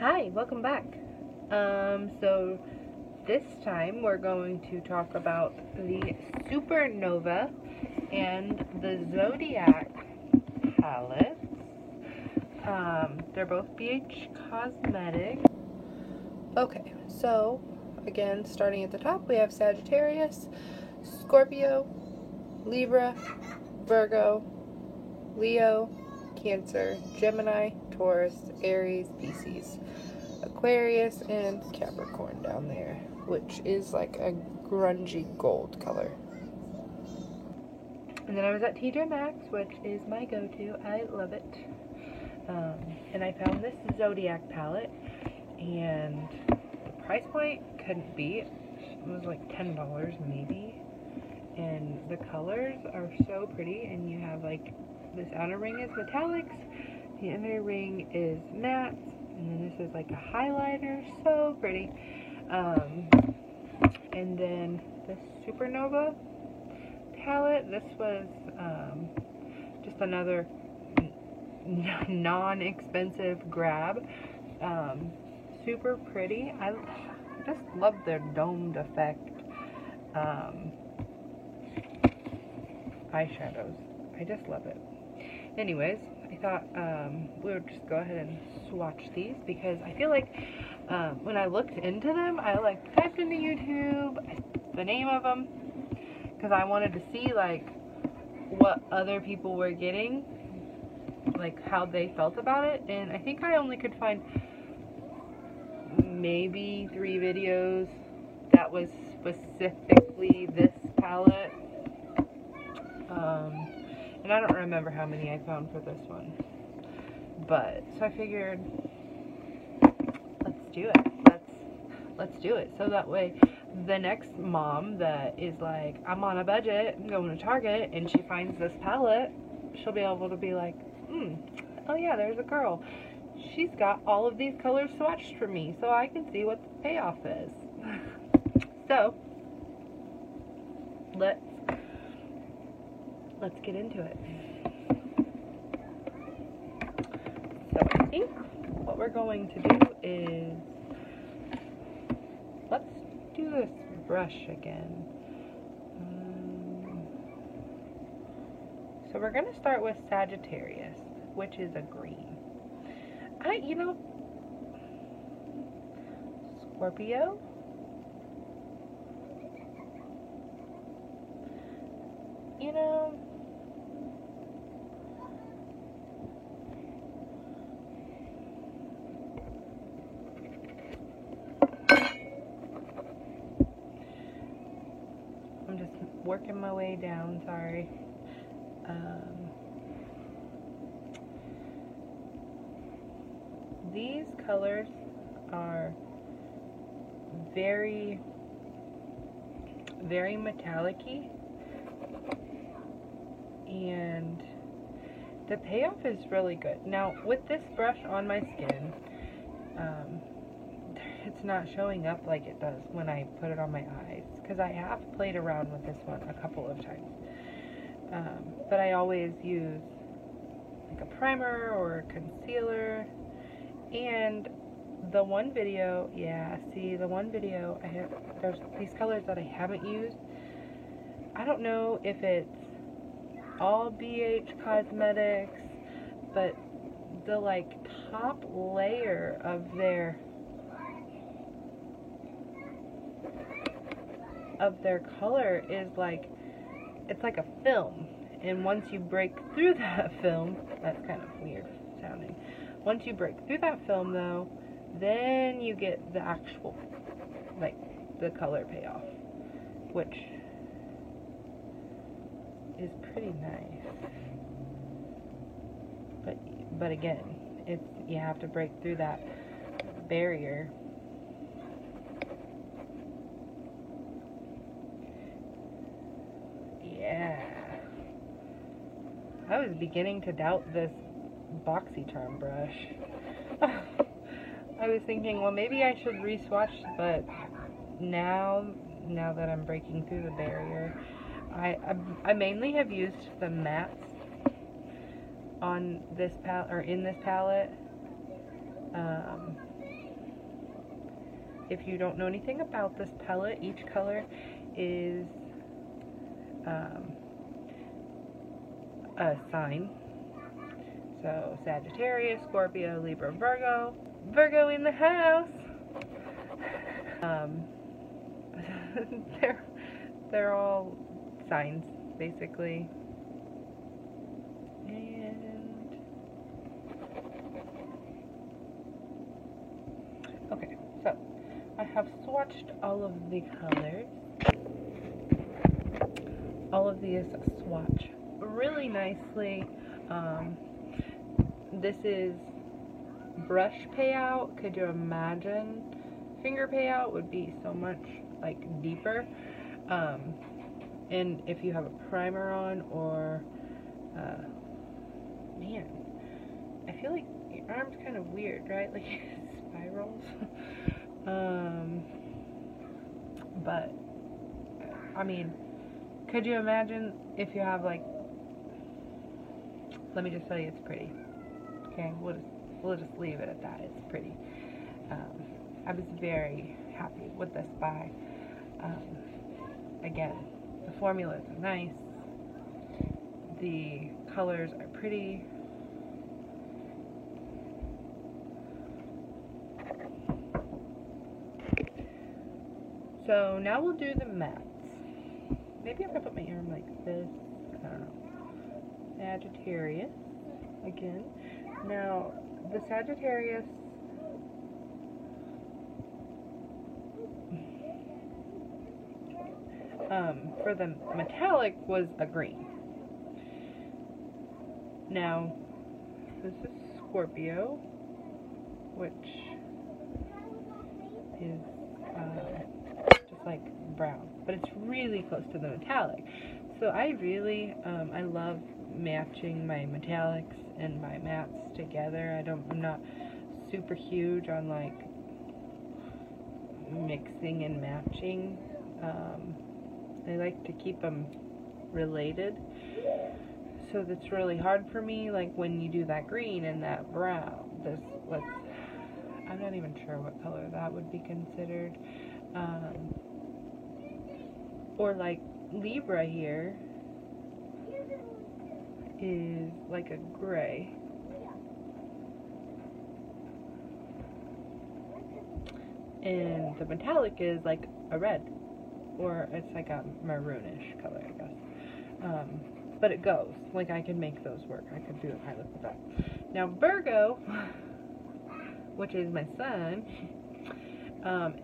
Hi, welcome back. So this time we're going to talk about the Supernova and the Zodiac palettes. They're both BH Cosmetics. Okay, so again, starting at the top, we have Sagittarius, Scorpio, Libra, Virgo, Leo, Cancer, Gemini, Taurus, Aries, Pisces, Aquarius, and Capricorn down there, which is like a grungy gold color. And then I was at TJ Maxx, which is my go-to. I love it. And I found this Zodiac palette, and the price point couldn't beat. It was like $10 maybe. And the colors are so pretty, and you have like this outer ring is metallics, the inner ring is matte, and then this is like a highlighter, so pretty. And then the Supernova palette, this was just another non-expensive grab. Super pretty. I just love their domed effect eyeshadows. I just love it. Anyways, I thought we would just go ahead and swatch these, because I feel like when I looked into them, I like typed into YouTube the name of them, because I wanted to see like what other people were getting, like how they felt about it, and I think I only could find maybe 3 videos that was specifically this palette. And I don't remember how many I found for this one. But, so I figured, let's do it. Let's do it. So that way, the next mom that is like, I'm on a budget, I'm going to Target, and she finds this palette, she'll be able to be like, oh yeah, there's a girl. She's got all of these colors swatched for me, so I can see what the payoff is. So, let's get into it. So I think what we're going to do is, let's do this brush again. So we're going to start with Sagittarius, which is a green. Scorpio? I'm just working my way down, sorry. These colors are very, very metallic-y, and the payoff is really good. Now, with this brush on my skin, it's not showing up like it does when I put it on my eyes, because I have played around with this one a couple of times. But I always use like a primer or a concealer. And the one video, I have, there's these colors that I haven't used. I don't know if it's all BH Cosmetics, but the like top layer of their color is like, it's like a film, and once you break through that film, that's kind of weird sounding. Once you break through that film though, then you get the actual, like, the color payoff, which is pretty nice. But again, you have to break through that barrier. Yeah. I was beginning to doubt this BoxyCharm brush. I was thinking, well, maybe I should re-swatch, but now that I'm breaking through the barrier, I mainly have used the mattes on this palette, or in this palette, if you don't know anything about this palette, each color is a sign. So Sagittarius, Scorpio, Libra, Virgo. Virgo in the house. They're all signs, basically. And okay, so I have swatched all of the colors. All of these swatch really nicely. This is brush payout. Could you imagine? Finger payout would be so much like deeper. And if you have a primer on, or man, I feel like your arm's kind of weird, right? Like it spirals. But I mean, could you imagine if you have like, let me just tell you, it's pretty. Okay, we'll just leave it at that. It's pretty. I was very happy with this buy. Again, the formulas are nice. The colors are pretty. So now we'll do the mattes. Maybe I'm gonna put my arm like this. I don't know. Sagittarius again. Now the Sagittarius, for the metallic was a green. Now this is Scorpio, which is just like brown, but it's really close to the metallic. So I really, I love matching my metallics and my mattes together. I'm not super huge on like mixing and matching. I like to keep them related. So that's really hard for me, like when you do that green and that brown. I'm not even sure what color that would be considered. Or like Libra here is like a gray. And the metallic is like a red. Or it's like a maroonish color, I guess. But it goes. Like, I can make those work. I could do an eye look with that. Now, Virgo, which is my son,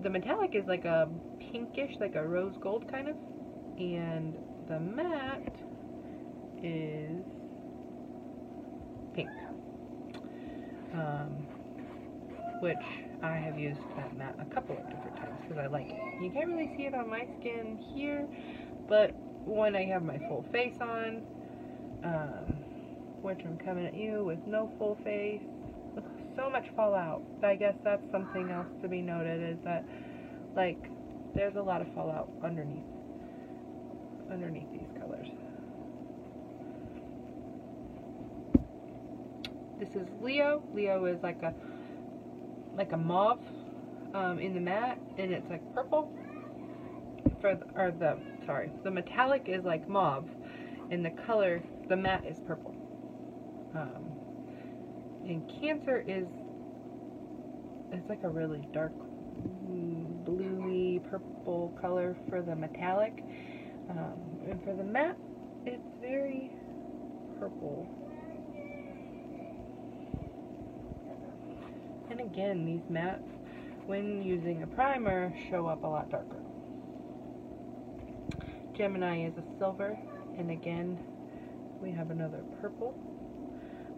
the metallic is like a pinkish, like a rose gold kind of. And the matte is pink. Which I have used that matte a couple of different times because I like it. You can't really see it on my skin here, but when I have my full face on, which I'm coming at you with no full face, so much fallout. I guess that's something else to be noted, is that like there's a lot of fallout underneath these colors. This is Leo. Leo is like a mauve in the matte, and it's like purple. The metallic is like mauve, and the matte is purple. And Cancer it's like a really dark bluey purple color for the metallic, and for the matte, it's very purple. And again, these mattes, when using a primer, show up a lot darker. Gemini is a silver, and again, we have another purple.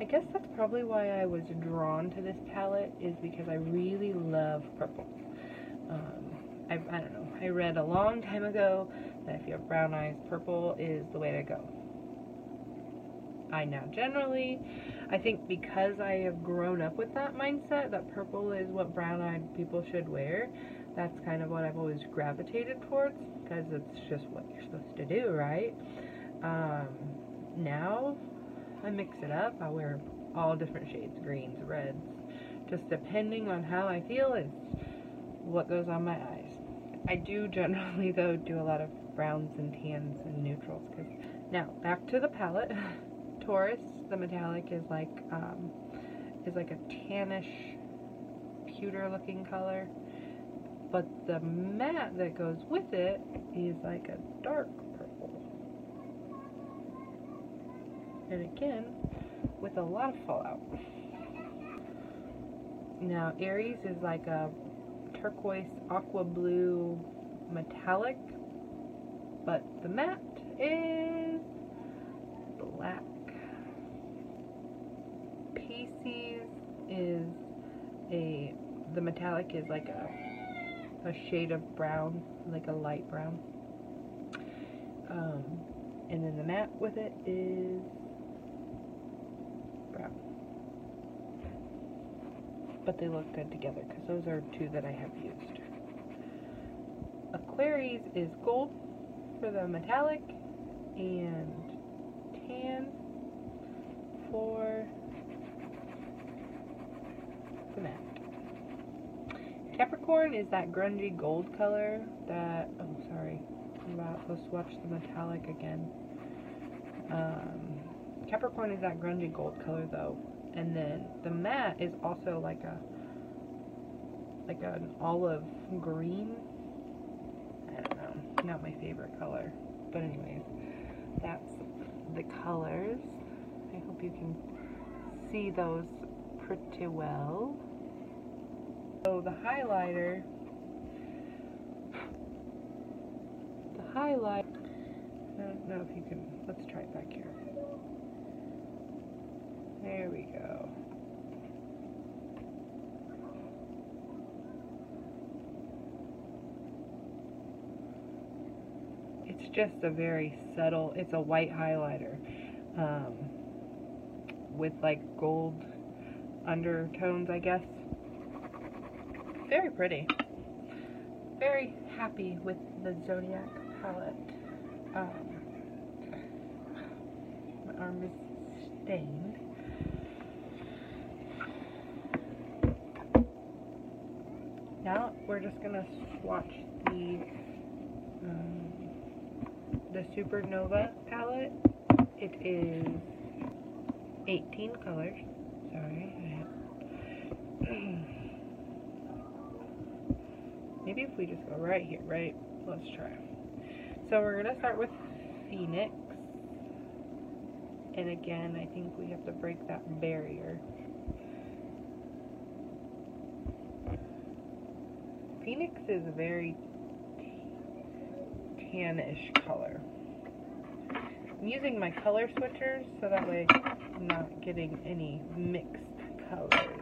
I guess that's probably why I was drawn to this palette, is because I really love purple. I don't know, I read a long time ago that if you have brown eyes, purple is the way to go. I think because I have grown up with that mindset, that purple is what brown-eyed people should wear, that's kind of what I've always gravitated towards, because it's just what you're supposed to do, right? Now, I mix it up. I wear all different shades, greens, reds, just depending on how I feel. what goes on my eyes. I do generally, though, do a lot of browns and tans and neutrals. Now, back to the palette. Taurus, the metallic, is like a tannish, pewter-looking color. But the matte that goes with it is like a dark purple. And again, with a lot of fallout. Now, Aries is like a turquoise aqua blue metallic, but the matte is black. Pisces is the metallic is like a shade of brown, like a light brown. And then the matte with it is brown. But they look good together because those are two that I have used. Aquarius is gold for the metallic and tan for the matte. Capricorn is that grungy gold color that, oh sorry, I'm about to swatch the metallic again. Capricorn is that grungy gold color though. And then the matte is also like an olive green. I don't know, not my favorite color. But anyways, that's the colors. I hope you can see those pretty well. So the highlight, I don't know if you can, let's try it back here. There we go. It's just a very subtle, it's a white highlighter with like gold undertones, I guess. Very pretty. Very happy with the Zodiac palette. My arm is stained. Now we're just gonna swatch the Supernova palette. It is 18 colors. Sorry. Maybe if we just go right here, right? Let's try. So we're gonna start with Phoenix. And again, I think we have to break that barrier. Phoenix is a very tannish color. I'm using my color switchers so that way I'm not getting any mixed colors.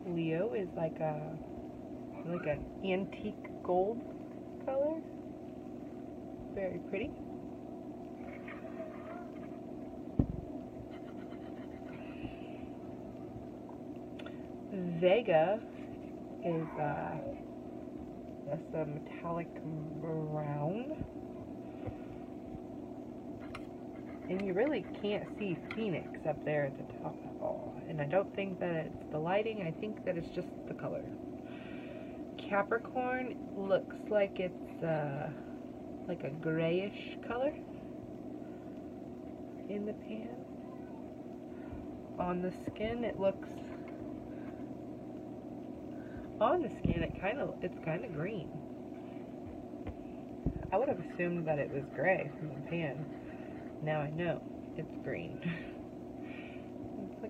Leo is like an antique gold color. Very pretty. Vega is that's a metallic brown. And you really can't see Phoenix up there at the top at all. And I don't think that it's the lighting, I think that it's just the color. Capricorn looks like it's like a grayish color in the pan. On the skin it looks, it's kind of green. I would have assumed that it was gray from the pan. Now I know it's green. It's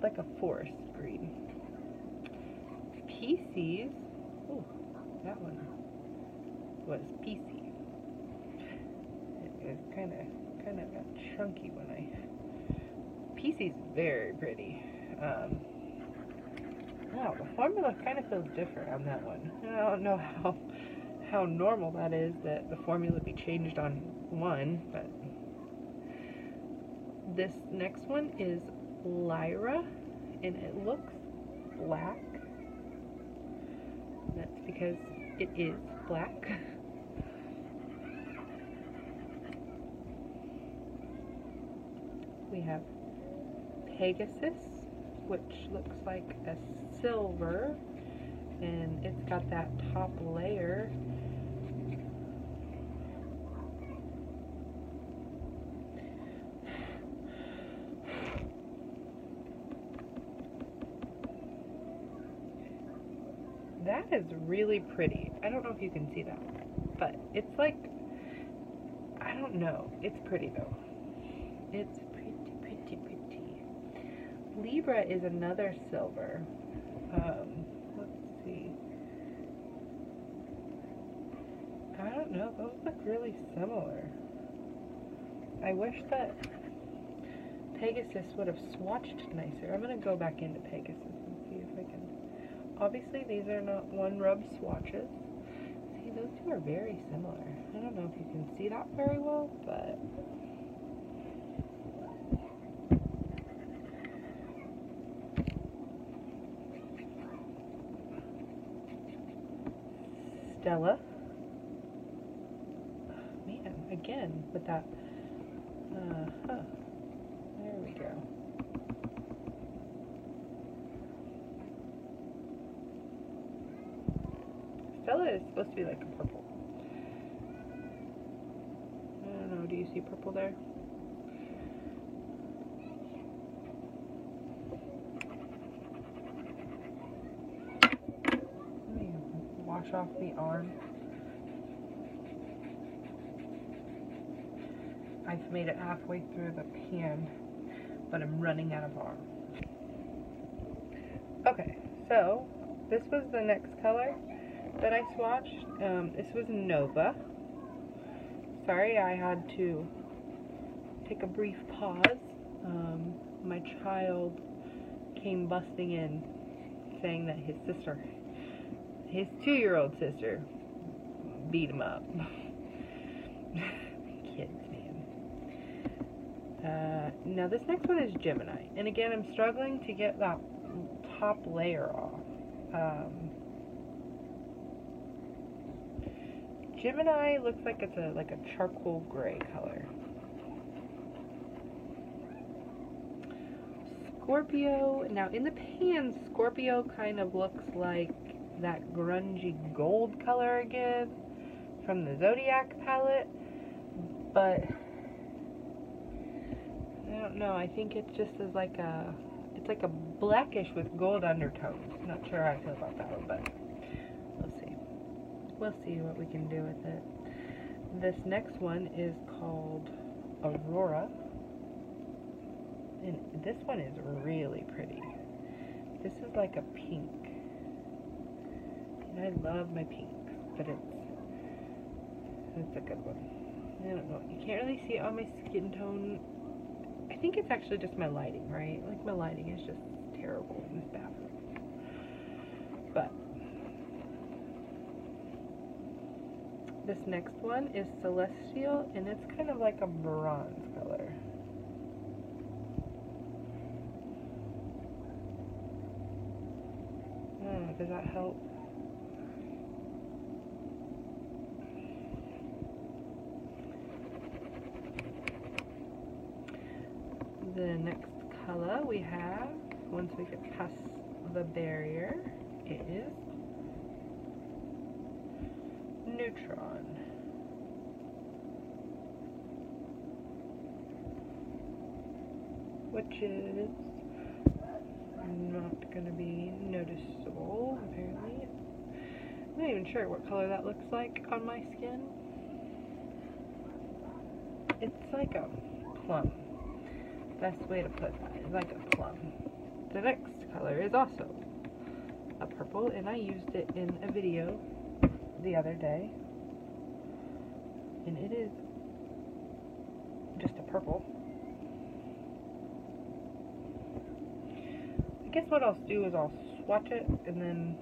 like a forest green. Pisces. Ooh, that one was PC. It was kind of got chunky when Pisces is very pretty. Wow, the formula kind of feels different on that one. I don't know how normal that is that the formula be changed on one, but this next one is Lyra, and it looks black. That's because it is black. We have Pegasus, which looks like a silver, and it's got that top layer. That is really pretty. I don't know if you can see that, but it's like, I don't know. It's pretty though. It's pretty, pretty, pretty. Libra is another silver. Let's see. I don't know. Those look really similar. I wish that Pegasus would have swatched nicer. I'm going to go back into Pegasus and see if I can. Obviously, these are not one rub swatches. See, those two are very similar. I don't know if you can see that very well, but Stella. Man, again with that. There we go. Stella is supposed to be like a purple. I don't know, do you see purple there? Let me wash off the arm. I've made it halfway through the pan, but I'm running out of arm. Okay, so this was the next color that I swatched. This was Nova. Sorry, I had to take a brief pause. My child came busting in saying that his 2-year-old sister, beat him up. Kids, man. Now this next one is Gemini. And again, I'm struggling to get that top layer off. Gemini looks like it's like a charcoal gray color. Scorpio, now in the pan, Scorpio kind of looks like that grungy gold color again from the Zodiac palette, but I don't know, I think it just is like it's like a blackish with gold undertones. Not sure how I feel about that one, but we'll see. We'll see what we can do with it. This next one is called Aurora. And this one is really pretty. This is like a pink. And I love my pink, but it's a good one. I don't know. You can't really see it on my skin tone. I think it's actually just my lighting, right? Like my lighting is just terrible in this bathroom. But this next one is Celestial, and it's kind of like a bronze color. I don't know, does that help? The next color we have, once we get past the barrier, is Neutron. Which is not going to be noticeable, apparently. I'm not even sure what color that looks like on my skin. It's like a plum. Best way to put that is like a plum. The next color is also a purple, and I used it in a video the other day, and it is just a purple. I guess what I'll do is I'll swatch it and then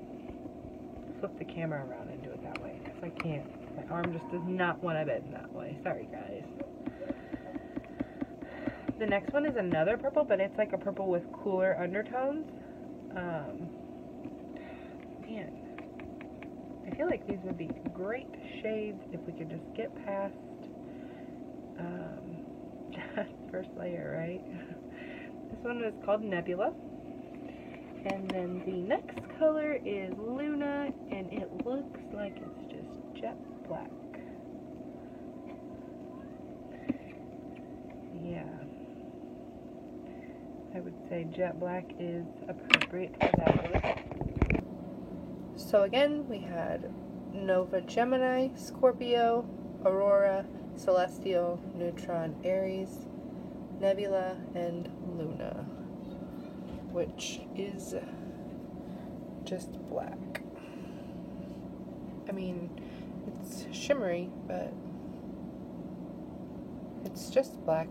flip the camera around and do it that way, because I can't. My arm just does not want to bend that way. Sorry, guys. The next one is another purple, but it's like a purple with cooler undertones. Man, I feel like these would be great shades if we could just get past that first layer, right? This one is called Nebula. And then the next color is Luna, and it looks like it's just jet black. Yeah. I would say jet black is appropriate for that look. So again, we had Nova Gemini, Scorpio, Aurora, Celestial, Neutron, Aries, Nebula, and Luna, which is just black. I mean, it's shimmery, but it's just black.